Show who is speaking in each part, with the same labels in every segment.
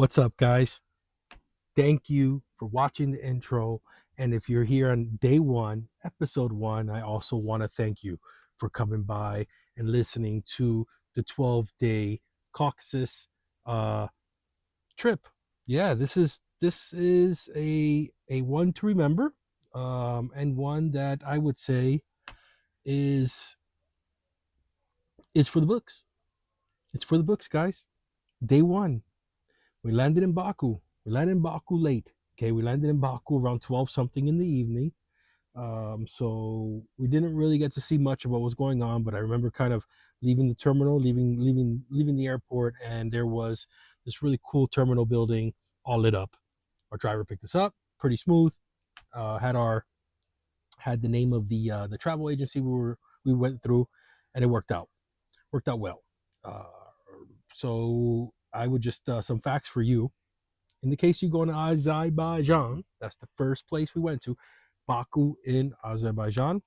Speaker 1: What's up, guys? Thank you for watching the intro. And if you're here on day one, episode one, I also want to thank you for coming by and listening to the 12-day Caucasus trip. Yeah, this is a one to remember, and one that I would say is for the books. It's for the books, guys. Day one, we landed in Baku. We landed in Baku late. Okay, we landed in Baku around 12 something in the evening. So we didn't really get to see much of what was going on, but I remember kind of leaving the terminal, leaving the airport, and there was this really cool terminal building all lit up. Our driver picked us up, pretty smooth. Had the name of the travel agency we went through, and it worked out well. So I would just some facts for you. In the case you go to Azerbaijan, that's the first place we went to, Baku in Azerbaijan.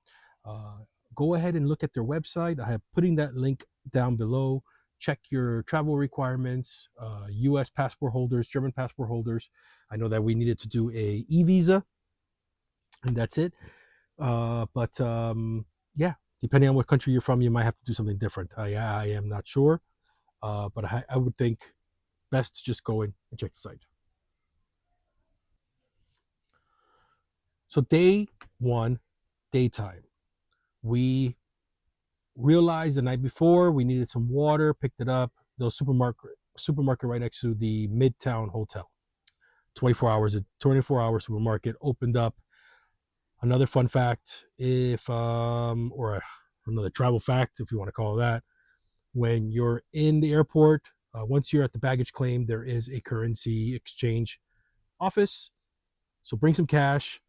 Speaker 1: Go ahead and look at their website. I have putting that link down below. Check your travel requirements, U.S. passport holders, German passport holders. I know that we needed to do a eVisa, and that's it. Yeah, depending on what country you're from, you might have to do something different. I am not sure, but I would think best to just go in and check the site. So day one, daytime. We realized the night before we needed some water, picked it up. The supermarket right next to the Midtown Hotel. 24 hour supermarket opened up. Another fun fact, or another travel fact, if you want to call it that, when you're in the airport, once you're at the baggage claim, there is a currency exchange office. So bring some cash.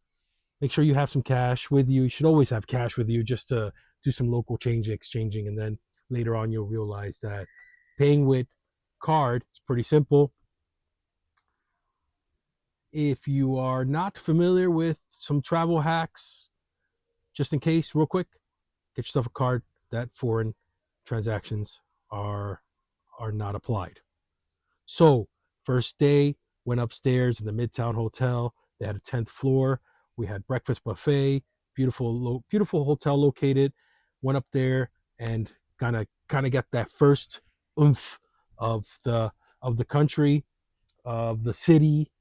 Speaker 1: Make sure you have some cash with you. You should always have cash with you just to do some local exchanging. And then later on, you'll realize that paying with card is pretty simple. If you are not familiar with some travel hacks, just in case, real quick, get yourself a card that foreign transactions are not applied. So first day, went upstairs in the Midtown Hotel. They had a 10th floor. We had breakfast buffet, beautiful hotel located. Went up there and kind of got that first oomph of the country, of the city,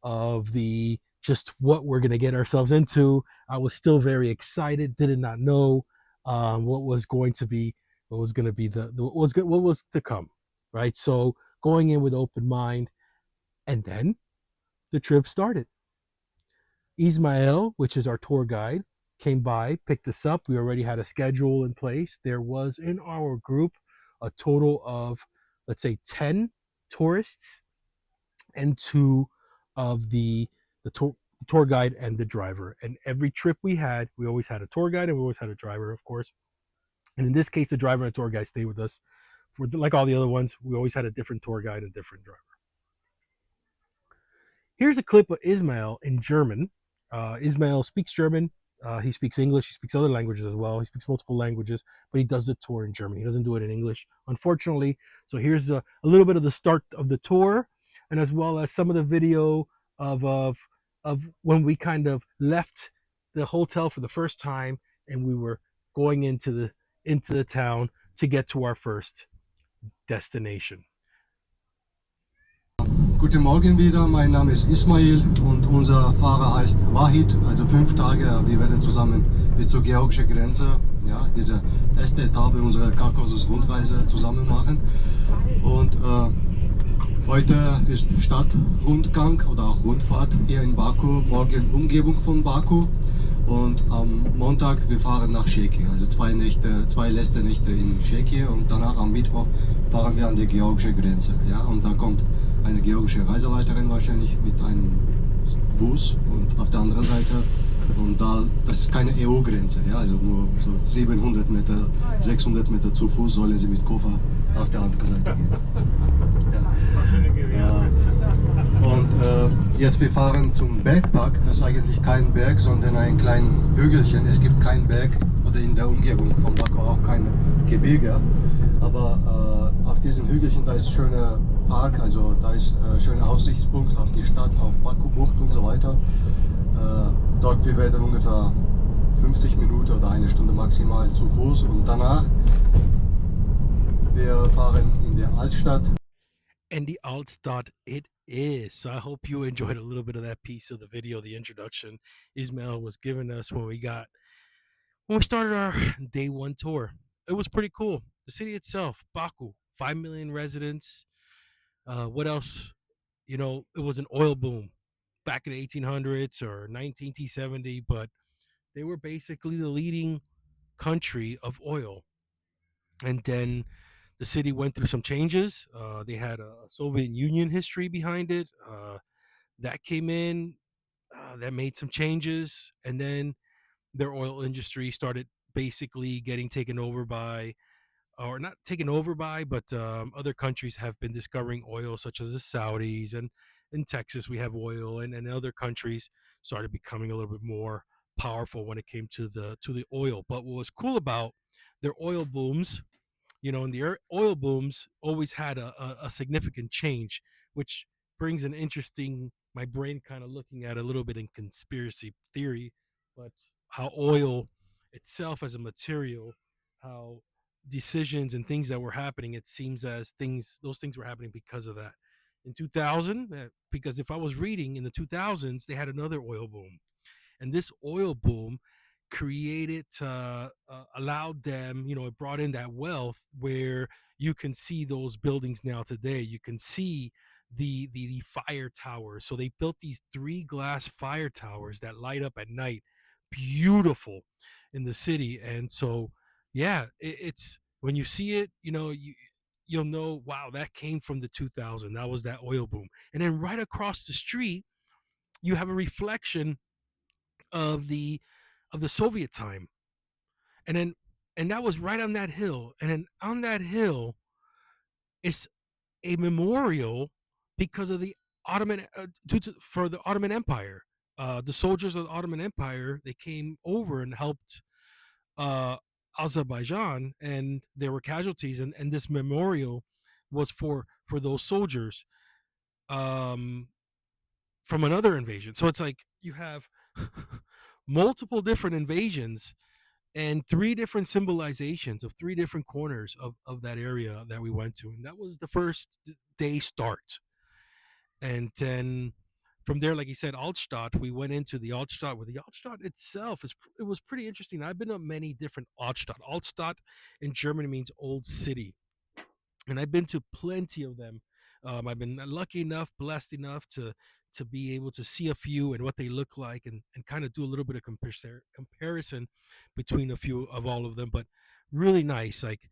Speaker 1: of the just what we're gonna get ourselves into. I was still very excited. Did not know what was to come, right? So going in with open mind, and then the trip started. Ismail, which is our tour guide, came by, picked us up. We already had a schedule in place. There was in our group a total of, let's say, 10 tourists and 2 of the tour guide and the driver. And every trip we always had a tour guide and we always had a driver, of course. And in this case, the driver and tour guide stayed with us. For like all the other ones, we always had a different tour guide and different driver. Here's a clip of Ismail in German. Ismail speaks German. He speaks English. He speaks other languages as well. He speaks multiple languages, but he does the tour in German. He doesn't do it in English, unfortunately. So here's a little bit of the start of the tour, and as well as some of the video of when we kind of left the hotel for the first time and we were going into the town to get to our first destination.
Speaker 2: Guten Morgen wieder, mein Name ist Ismail und unser Fahrer heißt Wahid, also 5 Tage, wir werden zusammen bis zur georgischen Grenze, ja, diese erste Etappe unserer Caucasus-Rundreise zusammen machen. Und heute ist Stadtrundgang oder auch Rundfahrt hier in Baku, morgen Umgebung von Baku und am Montag wir fahren nach Sheki, also 2 letzte Nächte in Sheki und danach am Mittwoch fahren wir an die georgische Grenze, ja, und da kommt eine georgische Reiseleiterin wahrscheinlich mit einem Bus und auf der anderen Seite, und das ist keine EU-Grenze, ja, also nur so 700 Meter, 600 Meter zu Fuß sollen sie mit Koffer auf der anderen Seite gehen. Ja. Und jetzt wir fahren zum Bergpark, das ist eigentlich kein Berg, sondern ein kleines Hügelchen. Es gibt keinen Berg oder in der Umgebung von Baku auch kein Gebirge, aber auf diesem Hügelchen da ist schöne Park, also da ist schöner Aussichtspunkt auf die Stadt, auf Baku-Bucht und so weiter. Dort wir werden ungefähr 50 Minuten oder eine Stunde maximal zu Fuß und danach wir fahren in der Altstadt.
Speaker 1: And the Altstadt it is. So I hope you enjoyed a little bit of that piece of the video, the introduction Ismail was giving us when we started our day one tour. It was pretty cool. The city itself, Baku, 5 million residents. What else? You know, it was an oil boom back in the 1800s or 1970, but they were basically the leading country of oil. And then the city went through some changes. They had a Soviet Union history behind it. That came in, that made some changes, and then their oil industry started basically getting taken over by, or not taken over by, but other countries have been discovering oil, such as the Saudis, and in Texas we have oil, and other countries started becoming a little bit more powerful when it came to the oil. But what was cool about their oil booms, you know, and the oil booms always had a significant change, which brings an interesting, my brain kind of looking at a little bit in conspiracy theory, but how oil itself as a material, how decisions and things that were happening, it seems as those things were happening because of that. In 2000, because if I was reading in the 2000s, they had another oil boom, and this oil boom created allowed them, you know, it brought in that wealth where you can see those buildings now today. You can see the fire towers. So they built these 3 glass fire towers that light up at night, beautiful in the city. And so yeah, it's when you see it, you know, you'll know, wow, that came from the 2000. That was that oil boom. And then right across the street you have a reflection of the Soviet time. And that was right on that hill. And then on that hill is a memorial because of the Ottoman for the Ottoman Empire. The soldiers of the Ottoman Empire, they came over and helped Azerbaijan, and there were casualties, and this memorial was for those soldiers from another invasion. So it's like you have multiple different invasions and 3 different symbolizations of 3 different corners of that area that we went to. And that was the first day start. And then from there, like you said, Altstadt, we went into the Altstadt, where the Altstadt itself it was pretty interesting. I've been to many different Altstadt. Altstadt in Germany means old city, and I've been to plenty of them. I've been lucky enough, blessed enough to be able to see a few and what they look like, and kind of do a little bit of comparison between a few of all of them. But really nice. Like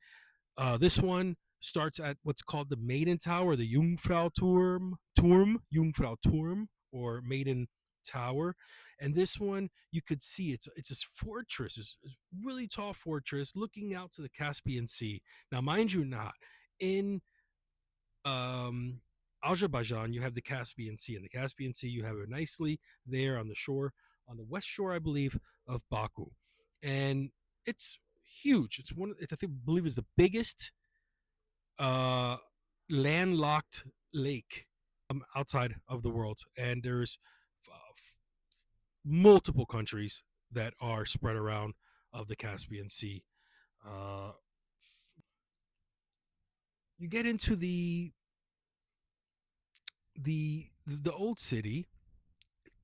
Speaker 1: this one starts at what's called the Maiden Tower, the Jungfrau Turm, or Maiden Tower. And this one, you could see it's this fortress, it's really tall fortress looking out to the Caspian Sea. Now, mind you, not in Azerbaijan, you have the Caspian Sea. And the Caspian Sea, you have it nicely there on the shore, on the west shore, I believe, of Baku. And it's huge. It's I believe it's the biggest landlocked lake outside of the world. And there's multiple countries that are spread around of the Caspian Sea. You get into the old city,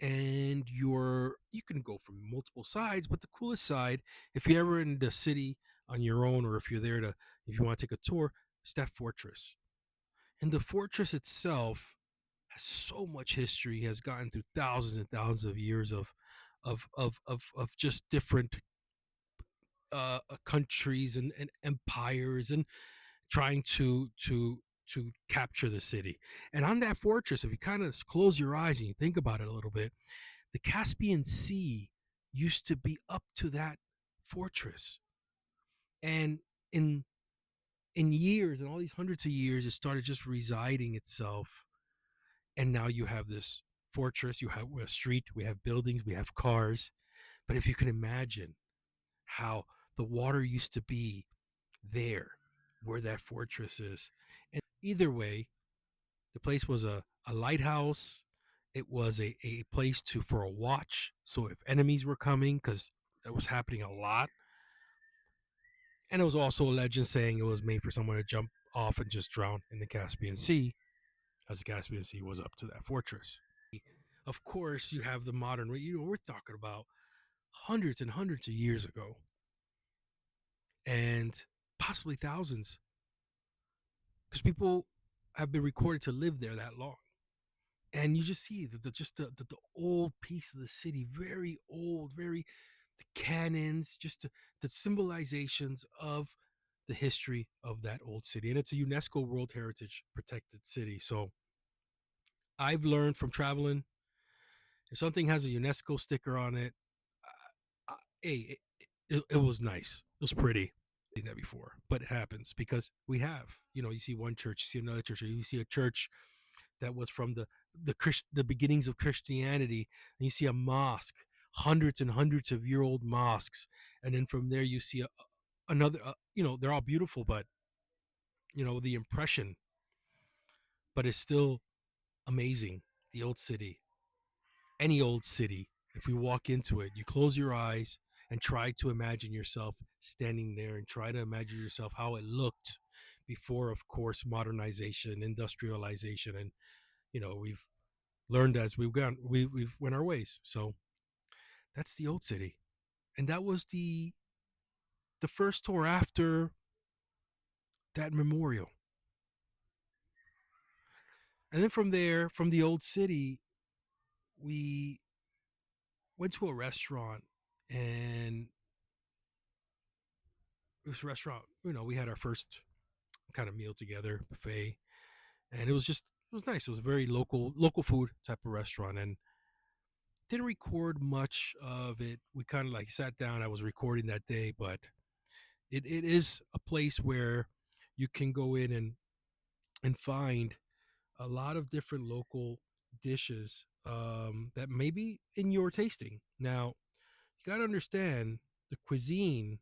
Speaker 1: and you can go from multiple sides, but the coolest side, if you're ever in the city on your own, or if you're there if you want to take a tour, is that fortress. And the fortress itself has so much history, has gotten through thousands and thousands of years of just different countries and empires, and trying to capture the city. And on that fortress, if you kind of close your eyes and you think about it a little bit, the Caspian Sea used to be up to that fortress. And in years, and all these hundreds of years, it started just residing itself. And now you have this fortress, you have a street, we have buildings, we have cars. But if you can imagine how the water used to be there, where that fortress is. And either way, The place was a lighthouse. It was a place for a watch. So if enemies were coming, because that was happening a lot. And it was also a legend saying it was made for someone to jump off and just drown in the Caspian Sea, as the Caspian Sea was up to that fortress. Of course, you have the modern, we're talking about hundreds and hundreds of years ago, and possibly thousands, because people have been recorded to live there that long. And you just see the old piece of the city, very old, very the cannons, just the symbolizations of the history of that old city. And it's a UNESCO World Heritage protected city. So I've learned from traveling, if something has a UNESCO sticker on it, hey, it was nice. It was pretty. I've seen that before, but it happens because we have, you see one church, you see another church, or you see a church that was from the beginnings of Christianity, and you see a mosque, hundreds and hundreds of year old mosques, and then from there you see another. They're all beautiful, but the impression, but it's still amazing. The old city, any old city, if you walk into it, you close your eyes and try to imagine yourself standing there, and try to imagine yourself how it looked before, of course, modernization, industrialization, and we've learned as we've gone, we've went our ways. So that's the old city, and that was the first tour after that memorial. And then from there, from the old city, we went to a restaurant, and this restaurant, we had our first kind of meal together, buffet, and it was nice. It was a very local food type of restaurant, and didn't record much of it. We kind of like sat down. I was recording that day, but it is a place where you can go in and find a lot of different local dishes that may be in your tasting. Now, you got to understand the cuisine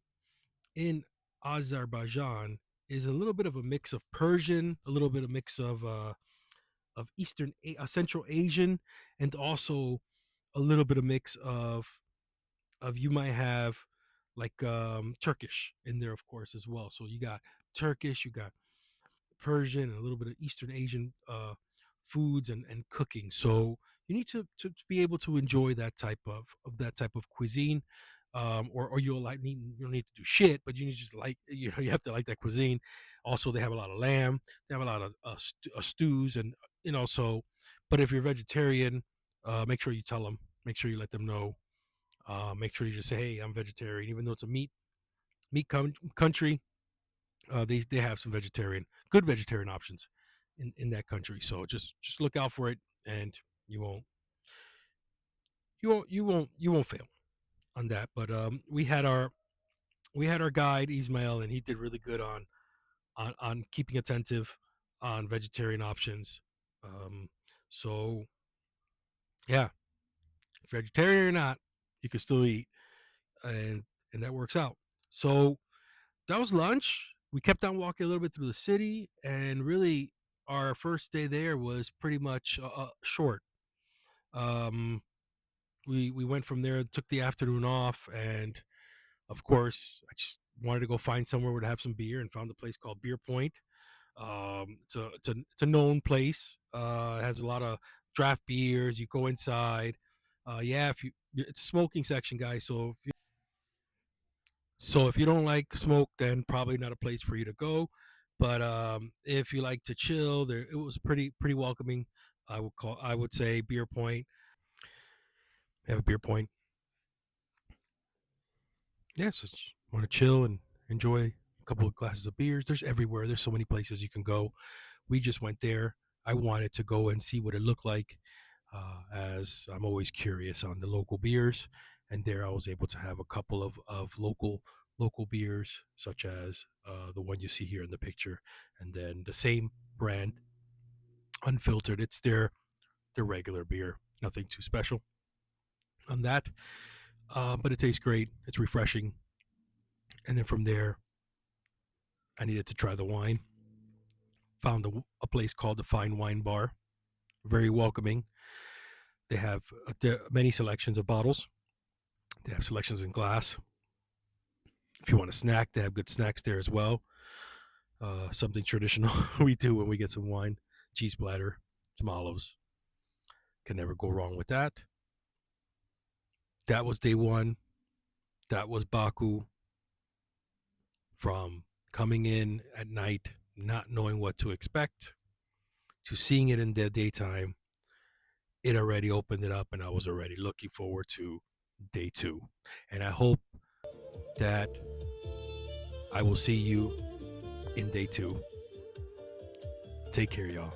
Speaker 1: in Azerbaijan is a little bit of a mix of Persian, a little bit of mix of Eastern, Central Asian, and also a little bit of mix of you might have like Turkish in there, of course, as well. So you got Turkish, you got Persian, and a little bit of Eastern Asian foods and cooking. So you need to be able to enjoy that type of cuisine. Or you'll you don't need to do shit, but you need to just you have to like that cuisine. Also, they have a lot of lamb, they have a lot of stews, and so. But if you're vegetarian, make sure you tell them, make sure you let them know. Make sure you just say, hey, I'm vegetarian, even though it's a meat country. They have some good vegetarian options in that country. So just look out for it, and you won't fail on that. But we had our guide Ismail, and he did really good on keeping attentive on vegetarian options. So yeah, vegetarian or not, you can still eat, and that works out. So that was lunch. We kept on walking a little bit through the city, and really our first day there was pretty much short. We went from there, took the afternoon off, and of course I just wanted to go find somewhere to have some beer, and found a place called Beer Point. It's a known place. It has a lot of draft beers. You go inside. It's a smoking section, guys. So if you don't like smoke, then probably not a place for you to go. But if you like to chill, there it was pretty welcoming. I would say Beer Point. Have a beer point. Yes, just want to chill and enjoy a couple of glasses of beers. There's everywhere. There's so many places you can go. We just went there. I wanted to go and see what it looked like, as I'm always curious on the local beers. And there I was able to have a couple of local beers, such as the one you see here in the picture, and then the same brand, unfiltered. It's their regular beer, nothing too special on that, but it tastes great. It's refreshing. And then from there, I needed to try the wine. found a place called the Fine Wine Bar. Very welcoming. They have many selections of bottles. They have selections in glass. If you want a snack, they have good snacks there as well. Something traditional we do when we get some wine. Cheese platter, some olives. Can never go wrong with that. That was day one. That was Baku. From coming in at night, not knowing what to expect, to seeing it in the daytime, it already opened it up, and I was already looking forward to day two. And I hope that I will see you in day two. Take care, y'all.